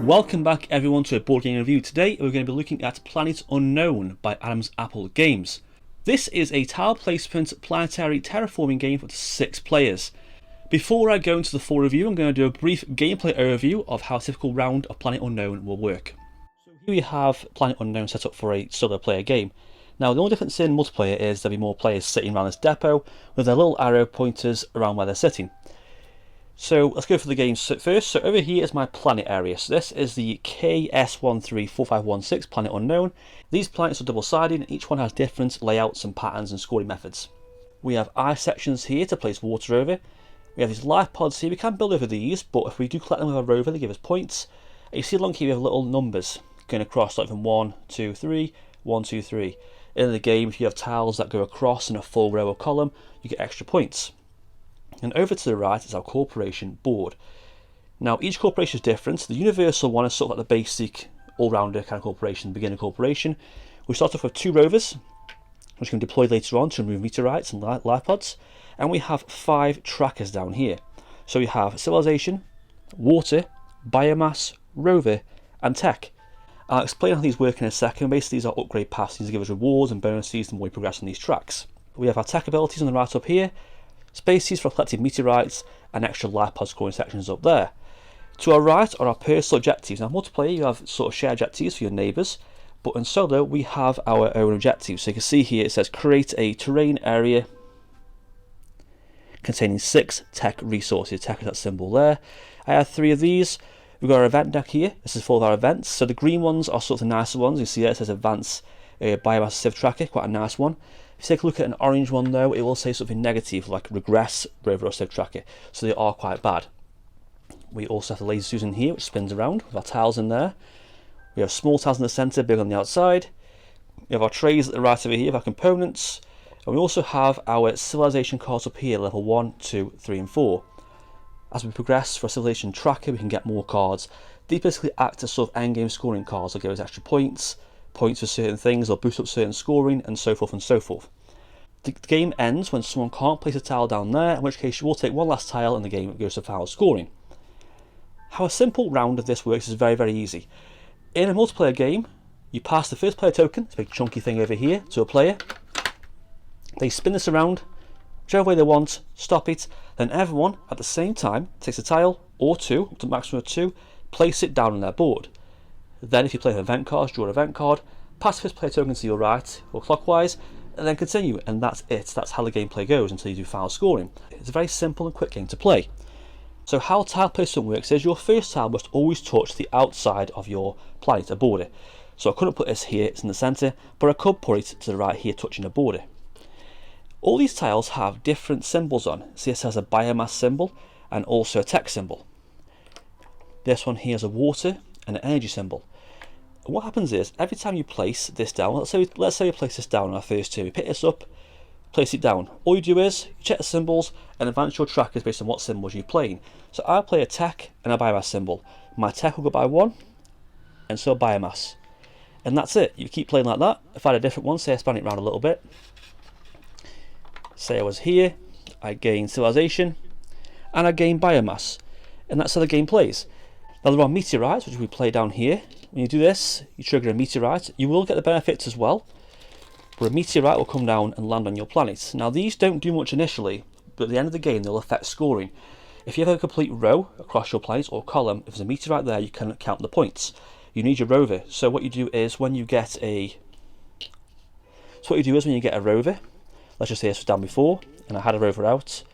Welcome back everyone to a board game review. Today we're going to be looking at Planet Unknown by Adam's Apple Games. This is a tile placement planetary terraforming game for 6 players. Before I go into the full review, I'm going to do a brief gameplay overview of how a typical round of Planet Unknown will work. So here we have Planet Unknown set up for a solo player game. Now the only difference in multiplayer is there'll be more players sitting around this depot with their little arrow pointers around where they're sitting. So let's go for the games first. So over here is my planet area. So this is the KS134516 Planet Unknown. These planets are double-sided and each one has different layouts and patterns and scoring methods. We have ice sections here to place water over. We have these life pods here. We can build over these, but if we do collect them with a rover, they give us points. And you see along here we have little numbers going across, like from 1, 2, 3, 1, 2, 3. In the game, if you have tiles that go across in a full row or column, you get extra points. And over to the right is our corporation board. Now each corporation is different. The universal one is sort of like the basic all-rounder kind of corporation, beginner corporation. We start off with 2 rovers, which can be deployed later on to remove meteorites and life pods. And we have 5 trackers down here. So we have civilization, water, biomass, rover, and tech. I'll explain how these work in a second. Basically these are upgrade paths. These give us rewards and bonuses the more we progress on these tracks. We have our tech abilities on the right up here. Spaces for collecting meteorites and extra life pod scoring sections up there. To our right are our personal objectives. Now multiplayer you have sort of shared objectives for your neighbours, but in solo we have our own objectives. So you can see here it says create a terrain area containing 6 tech resources. Tech is that symbol there. I have 3 of these. We've got our event deck here. This is for our events. So the green ones are sort of the nicer ones. You see there it says advanced biomass civ tracker, quite a nice one. If you take a look at an orange one though, it will say something negative like regress rover or civ tracker, so they are quite bad. We also have the laser suit in here which spins around with our tiles in there. We have small tiles in the centre, big on the outside. We have our trays at the right over here with our components, and we also have our civilization cards up here, level 1, 2, 3 and 4. As we progress for a civilization tracker we can get more cards. These basically act as sort of endgame scoring cards that give us extra points for certain things, or boost up certain scoring, and so forth and so forth. The game ends when someone can't place a tile down there, in which case you will take one last tile and the game goes to final scoring. How a simple round of this works is very easy. In a multiplayer game, you pass the first player token, this big chunky thing over here, to a player. They spin this around, whichever way they want, stop it, then everyone at the same time takes a tile, or 2, up to a maximum of 2, place it down on their board. Then if you play an event card, draw an event card, pass the first player token to your right or clockwise, and then continue, and that's it. That's how the gameplay goes until you do final scoring. It's a very simple and quick game to play. So how tile placement works is your first tile must always touch the outside of your planet, a border. So I couldn't put this here, it's in the centre, but I could put it to the right here touching a border. All these tiles have different symbols on. See, this has a biomass symbol and also a tech symbol. This one here is a water and an energy symbol. And what happens is every time you place this down, let's say we place this down on our first turn, we pick this up, place it down. All you do is you check the symbols and advance your trackers based on what symbols you're playing. So I play a tech and a biomass symbol. My tech will go by 1 and so biomass. And that's it. You keep playing like that. If I had a different one, say I span it around a little bit. Say I was here, I gain civilization and I gain biomass. And that's how the game plays. Now there are meteorites which we play down here. When you do this, you trigger a meteorite. You will get the benefits as well, but a meteorite will come down and land on your planet. Now these don't do much initially, but at the end of the game they'll affect scoring. If you have a complete row across your planet or column, if there's a meteorite there you can count the points. You need your rover. So what you do is when you get a rover, let's just say this was down before and I had a rover out.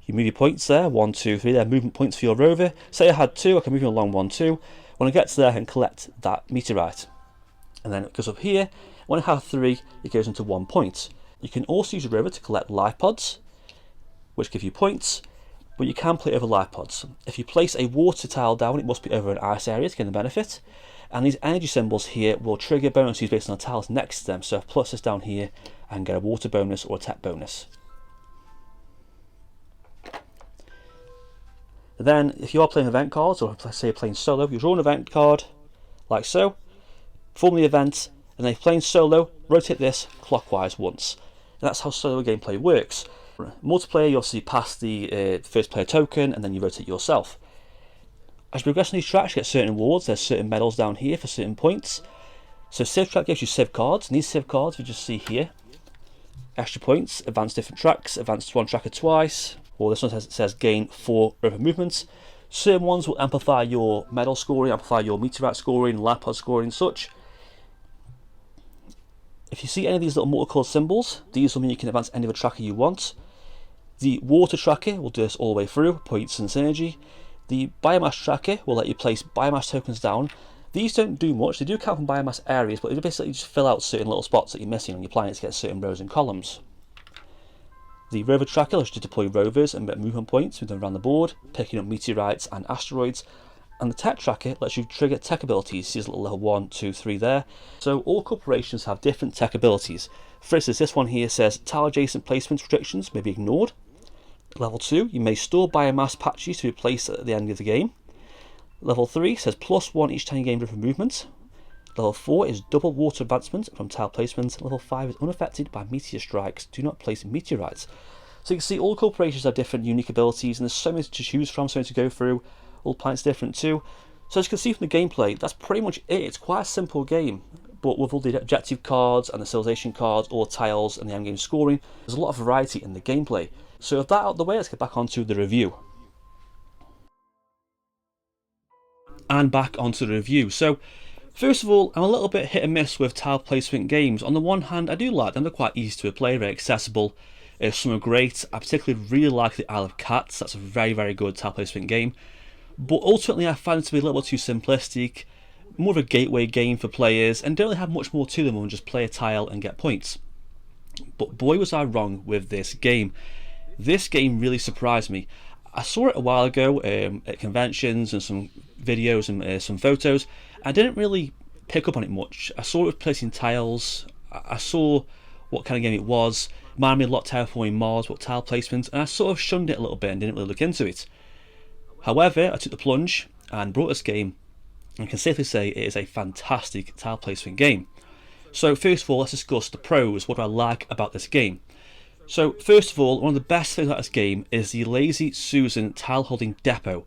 You move your points there, 1, 2, 3, they're movement points for your rover. Say I had 2, I can move them along 1, 2. When I get to there, I can collect that meteorite. And then it goes up here. When I have 3, it goes into 1 point. You can also use a rover to collect life pods, which give you points, but you can play over life pods. If you place a water tile down, it must be over an ice area to gain the benefit. And these energy symbols here will trigger bonuses based on the tiles next to them. So if I plus this down here, I can get a water bonus or a tech bonus. Then if you are playing event cards, or let's say you're playing solo, you draw an event card like so, perform the event, and then if you're playing solo, rotate this clockwise once. And that's how solo gameplay works. Multiplayer, you obviously pass the first player token and then you rotate yourself. As you progress on these tracks, you get certain rewards. There's certain medals down here for certain points. So Civ track gives you Civ cards, and these Civ cards we just see here. Extra points, advance different tracks, advance one tracker twice, or this one says gain 4 over movements. Certain ones will amplify your medal scoring, amplify your meteorite scoring, life pod scoring and such. If you see any of these little multicolored symbols, these will mean you can advance any of the tracker you want. The water tracker will do this all the way through, points and synergy. The biomass tracker will let you place biomass tokens down. These don't do much, they do count from biomass areas, but they basically just fill out certain little spots that you're missing on your planet to get certain rows and columns. The rover tracker allows you to deploy rovers and movement points with them around the board, picking up meteorites and asteroids. And the tech tracker lets you trigger tech abilities. See this little level 1, 2, 3 there. So all corporations have different tech abilities. For instance, this one here says tile adjacent placement restrictions may be ignored. Level 2, you may store biomass patches to be placed at the end of the game. Level 3 says +1 each time you gain river movement. Level 4 is double water advancement from tile placement. Level 5 is unaffected by meteor strikes. Do not place meteorites. So you can see all corporations have different unique abilities, and there's so many to choose from, so many to go through. All planets different too. So as you can see from the gameplay, that's pretty much it. It's quite a simple game, but with all the objective cards and the civilization cards, all the tiles and the endgame scoring, there's a lot of variety in the gameplay. So with that out of the way, let's get back onto the review. And back onto the review. So first of all, I'm a little bit hit and miss with tile placement games. On the one hand, I do like them, they're quite easy to play, very accessible. Some are great. I particularly really like the Isle of Cats, that's a very, very good tile placement game. But ultimately I find it to be a little bit too simplistic, more of a gateway game for players, and don't really have much more to them than just play a tile and get points. But boy was I wrong with this game. This game really surprised me. I saw it a while ago at conventions and some videos and some photos. I didn't really pick up on it much. I saw it was placing tiles, I saw what kind of game it was, it reminded me a lot of Terraforming Mars, what tile placement, and I sort of shunned it a little bit and didn't really look into it. However, I took the plunge and brought this game, and can safely say it is a fantastic tile placement game. So first of all, let's discuss the pros, what do I like about this game. So first of all, one of the best things about this game is the Lazy Susan tile holding depot.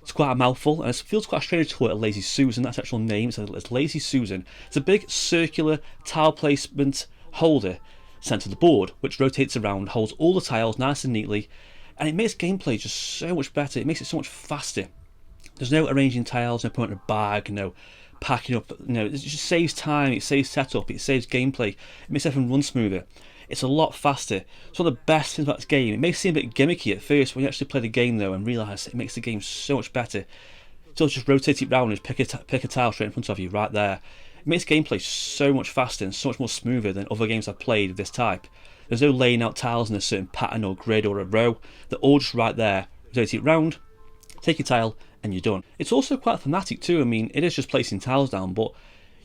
It's quite a mouthful, and it feels quite strange to call it a Lazy Susan, that's the actual name, so it's Lazy Susan. It's a big circular tile placement holder sent to the board, which rotates around, holds all the tiles nice and neatly, and it makes gameplay just so much better, it makes it so much faster. There's no arranging tiles, no putting in a bag, no packing up, it just saves time, it saves setup, it saves gameplay, it makes everything run smoother. It's a lot faster. It's one of the best things about this game. It may seem a bit gimmicky at first when you actually play the game though and realise it makes the game so much better. So just rotate it round and just pick a tile straight in front of you right there. It makes gameplay so much faster and so much more smoother than other games I've played of this type. There's no laying out tiles in a certain pattern or grid or a row. They're all just right there. Rotate it round, take your tile, and you're done. It's also quite thematic too. I mean, it is just placing tiles down, but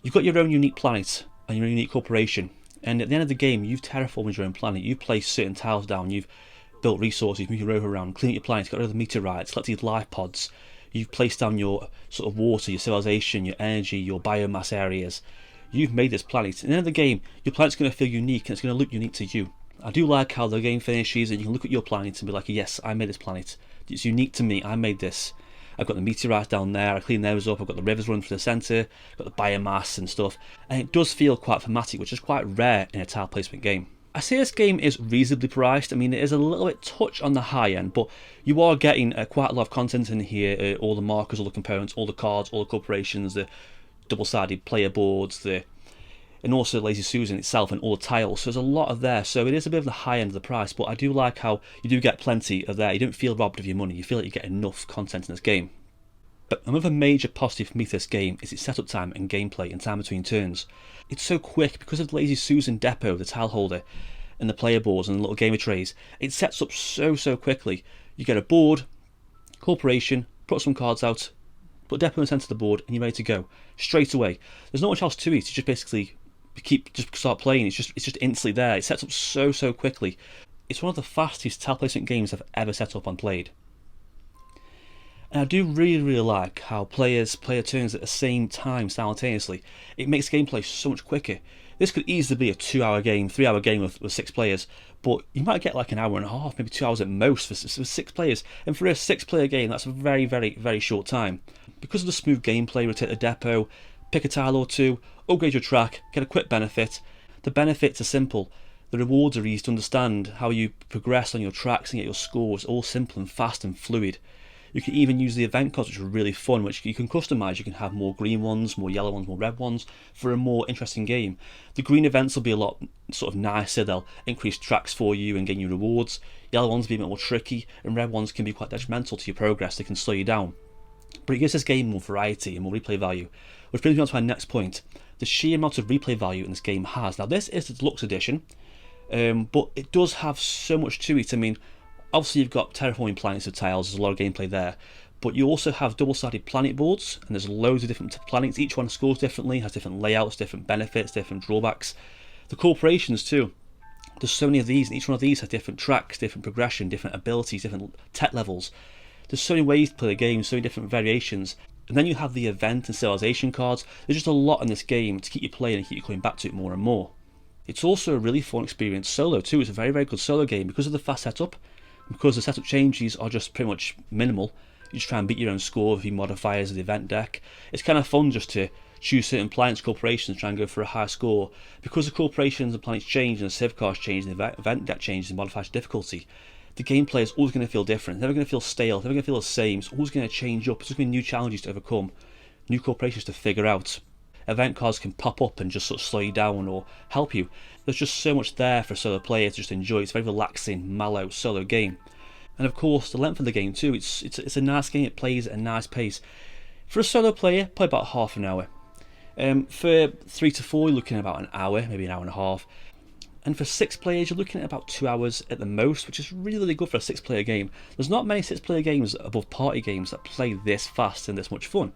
you've got your own unique planet and your own unique corporation. And at the end of the game, you've terraformed your own planet, you've placed certain tiles down, you've built resources, moved your rover around, cleaned your planet, got rid of the meteorites, collected life pods, you've placed down your sort of water, your civilization, your energy, your biomass areas. You've made this planet. At the end of the game, your planet's going to feel unique and it's going to look unique to you. I do like how the game finishes and you can look at your planet and be like, yes, I made this planet. It's unique to me, I made this. I've got the meteorites down there, I cleaned those up, I've got the rivers running through the centre, I've got the biomass and stuff, and it does feel quite thematic, which is quite rare in a tile placement game. I say this game is reasonably priced. I mean, it is a little bit touch on the high end, but you are getting quite a lot of content in here, all the markers, all the components, all the cards, all the corporations, the double-sided player boards, and also Lazy Susan itself and all the tiles, so there's a lot of there, so it is a bit of the high end of the price, but I do like how you do get plenty of there. You don't feel robbed of your money, you feel like you get enough content in this game. But another major positive for me for this game is its setup time and gameplay and time between turns. It's so quick because of the Lazy Susan depot, the tile holder, and the player boards and the little gamer trays. It sets up so quickly. You get a board, corporation, put some cards out, put depot in the centre of the board, and you're ready to go straight away. There's not much else to it. You just basically start playing. It's just instantly there. It sets up so quickly. It's one of the fastest tile placement games I've ever set up and played. And I do really like how players play turns at the same time simultaneously. It makes gameplay so much quicker. This could easily be a 2-hour game, 3-hour game with 6 players, but you might get like an hour and a half, maybe 2 hours at most for 6 players. And for a 6-player game, that's a very, very, very short time. Because of the smooth gameplay, rotate the depot, pick a tile or two, upgrade your track, get a quick benefit. The benefits are simple. The rewards are easy to understand. How you progress on your tracks and get your scores, all simple and fast and fluid. You can even use the event cards, which are really fun, which you can customise. You can have more green ones, more yellow ones, more red ones for a more interesting game. The green events will be a lot sort of nicer. They'll increase tracks for you and gain you rewards. Yellow ones will be a bit more tricky, and red ones can be quite detrimental to your progress. They can slow you down. But it gives this game more variety and more replay value, which brings me on to my next point. The sheer amount of replay value in this game has. Now, this is the Deluxe edition, but it does have so much to it. I mean, obviously you've got terraforming planets of tiles, there's a lot of gameplay there, but you also have double-sided planet boards, and there's loads of different planets. Each one scores differently, has different layouts, different benefits, different drawbacks. The corporations too, there's so many of these, and each one of these has different tracks, different progression, different abilities, different tech levels. There's so many ways to play the game, so many different variations. And then you have the event and civilization cards. There's just a lot in this game to keep you playing and keep you coming back to it more and more. It's also a really fun experience solo too. It's a very, very good solo game because of the fast setup. Because the setup changes are just pretty much minimal. You just try and beat your own score with your modifiers of the event deck. It's kind of fun just to choose certain planets, corporations, try and go for a high score. Because the corporations and planets change and the civ cards change and the event deck changes and modifies difficulty, the gameplay is always going to feel different. It's never going to feel stale, it's never going to feel the same. It's always going to change up. It's just going to be new challenges to overcome, new corporations to figure out. Event cards can pop up and just sort of slow you down or help you. There's just so much there for a solo player to just enjoy. It's a very relaxing, mellow solo game. And of course, the length of the game too. It's a nice game. It plays at a nice pace. For a solo player, probably about half an hour. For 3 to 4, you're looking at about an hour, maybe an hour and a half. And for 6 players, you're looking at about 2 hours at the most, which is really, really good for a 6-player game. There's not many 6-player games above party games that play this fast and this much fun.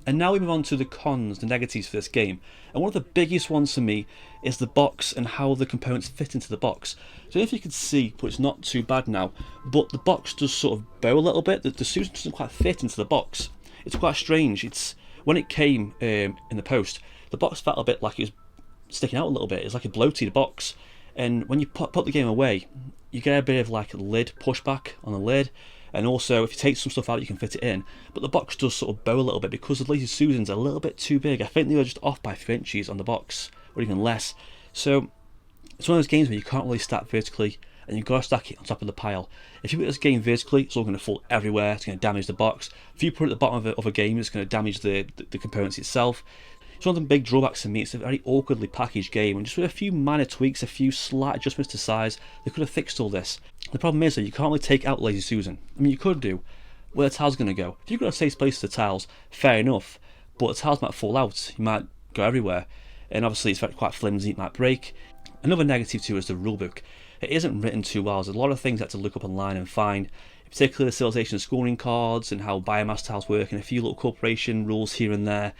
And now we move on to the cons, the negatives for this game. And one of the biggest ones for me is the box and how the components fit into the box. So if you can see, but it's not too bad now, but the box does sort of bow a little bit. The Susan doesn't quite fit into the box. It's quite strange. When it came in the post, the box felt a bit like it was sticking out a little bit. It's like a bloated box. And when you put the game away, you get a bit of like a lid pushback on the lid. And also, if you take some stuff out, you can fit it in. But the box does sort of bow a little bit because the Lazy Susans are a little bit too big. I think they were just off by a few inches on the box, or even less. So it's one of those games where you can't really stack vertically, and you've got to stack it on top of the pile. If you put this game vertically, it's all going to fall everywhere. It's going to damage the box. If you put it at the bottom of a game, it's going to damage the components itself. It's one of the big drawbacks for me. It's a very awkwardly packaged game, and just with a few minor tweaks, a few slight adjustments to size, they could have fixed all this. The problem is that you can't really take out Lazy Susan. I mean, you could do. Where the tile's going to go? If you've got a safe place for the tiles, fair enough, but the tiles might fall out. You might go everywhere, and obviously it's quite flimsy. It might break. Another negative too is the rulebook. It isn't written too well. There's a lot of things you have to look up online and find, particularly the civilization scoring cards and how biomass tiles work, and a few little corporation rules here and there.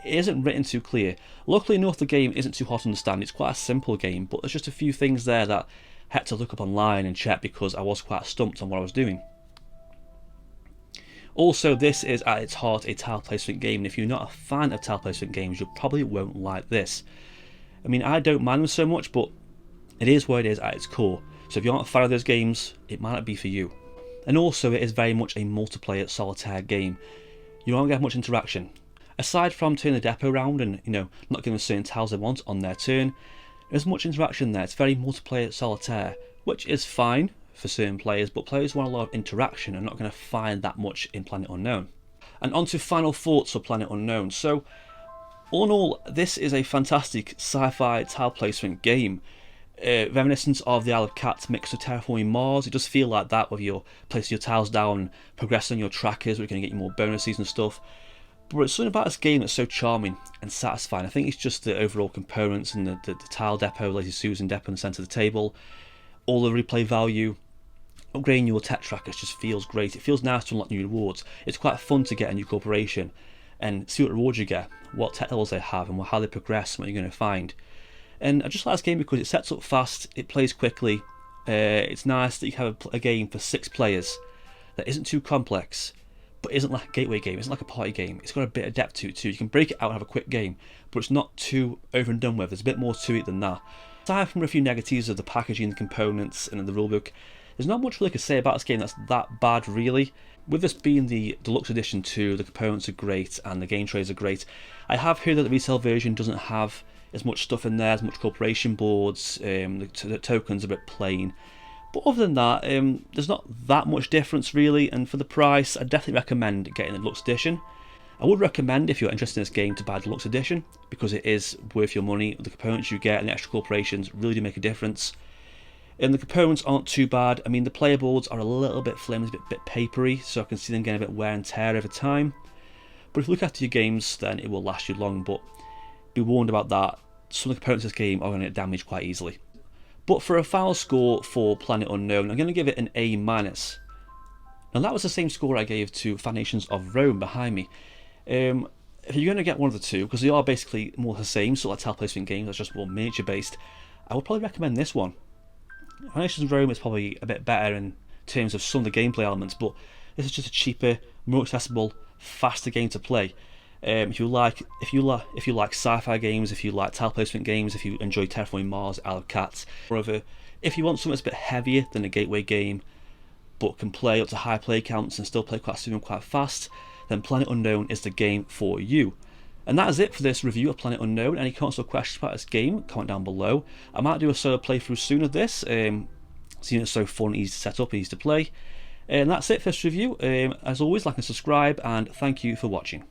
It isn't written too clear. Luckily enough, the game isn't too hard to understand. It's quite a simple game, but there's just a few things there that I had to look up online and check because I was quite stumped on what I was doing. Also, this is at its heart a tile placement game, and if you're not a fan of tile placement games, you probably won't like this. I mean, I don't mind them so much, but it is what it is at its core. So if you're not a fan of those games, it might not be for you. And also, it is very much a multiplayer solitaire game. You won't get much interaction. Aside from turning the depot around and not giving certain tiles they want on their turn, there's much interaction there. It's very multiplayer solitaire, which is fine for certain players, but players who want a lot of interaction are not going to find that much in Planet Unknown. And on to final thoughts for Planet Unknown. So, all in all, this is a fantastic sci-fi tile placement game. Reminiscent of the Isle of Cats mixed with Terraforming Mars. It does feel like that, where you're placing your tiles down, progressing your trackers, where you're going to get you more bonuses and stuff. But it's something about this game that's so charming and satisfying. I think it's just the overall components and the tile depot, Lazy Susan depot in the centre of the table, all the replay value. Upgrading your tech trackers just feels great. It feels nice to unlock new rewards. It's quite fun to get a new corporation and see what rewards you get, what tech levels they have, and how they progress, and what you're going to find. And I just like this game because it sets up fast, it plays quickly. It's nice that you have a game for 6 players that isn't too complex, but it isn't like a gateway game, it isn't like a party game. It's got a bit of depth to it too. You can break it out and have a quick game, but it's not too over and done with. There's a bit more to it than that. Aside from a few negatives of the packaging, the components, and the rulebook, there's not much really I could say about this game that's that bad really. With this being the deluxe edition too, the components are great and the game trays are great. I have heard that the retail version doesn't have as much stuff in there, as much corporation boards, the tokens are a bit plain. But other than that, there's not that much difference really, and for the price, I definitely recommend getting the deluxe edition. I would recommend, if you're interested in this game, to buy the deluxe edition, because it is worth your money. The components you get and the extra corporations really do make a difference. And the components aren't too bad. I mean, the player boards are a little bit flimsy, a bit papery, so I can see them getting a bit wear and tear over time. But if you look after your games, then it will last you long, but be warned about that. Some of the components of this game are going to get damaged quite easily. But for a final score for Planet Unknown, I'm going to give it an A-. Now that was the same score I gave to Foundations of Rome behind me. If you're going to get one of the two, because they are basically more the same, so like tile placement games, that's just more miniature based, I would probably recommend this one. Foundations of Rome is probably a bit better in terms of some of the gameplay elements, but this is just a cheaper, more accessible, faster game to play. If you like sci-fi games, if you like tile placement games, if you enjoy Terraforming Mars, Isle of Cats, moreover, if you want something that's a bit heavier than a gateway game, but can play up to high play counts and still play quite smooth and quite fast, then Planet Unknown is the game for you. And that is it for this review of Planet Unknown. Any comments or questions about this game, comment down below. I might do a solo playthrough soon of this, seeing it's so fun, easy to set up, easy to play. And that's it for this review. As always, like and subscribe, and thank you for watching.